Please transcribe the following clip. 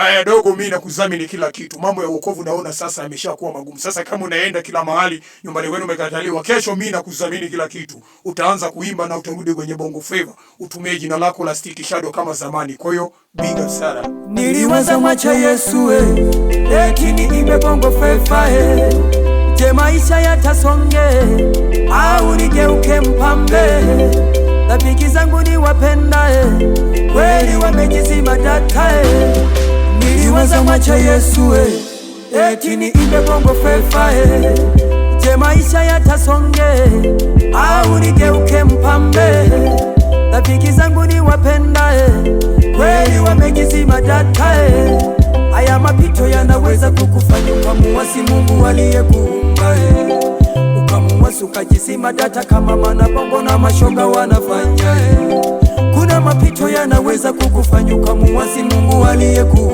Haya dogo, mimi nakudhamini kila kitu. Mambo ya wokovu naona sasa yameshakuwa magumu. Sasa kama unaenda kila mahali, nyumbani kwenu umekataliwa, kesho mimi nakudhamini kila kitu. Utaanza kuimba na utarudi kwenye Bongo Flava. Utumie jina lako la Sticky Shadow kama zamani. Kwa hiyo big up sana. Niliwaza mwacha Yesu eti niimbe Bongo Flava je maisha yatasonge au nigeuke mpambe? Rafiki zangu ni wapenda kweli wamejizima data Niliwaza mwacha Yesu eti niimbe Bongo Flava je maisha yatasonge au nigeuke mpambe? Rafiki zangu ni wapenda kweli wamejizima data Haya mapito yanaweza kukufanya ukamuasi Mungu aliyekuumba ukamuasi ukajizima data kama Manabongo na mashoga wanafanya Kuna mapito yanaweza kukufanya ukamuasi Mungu aliyekuumba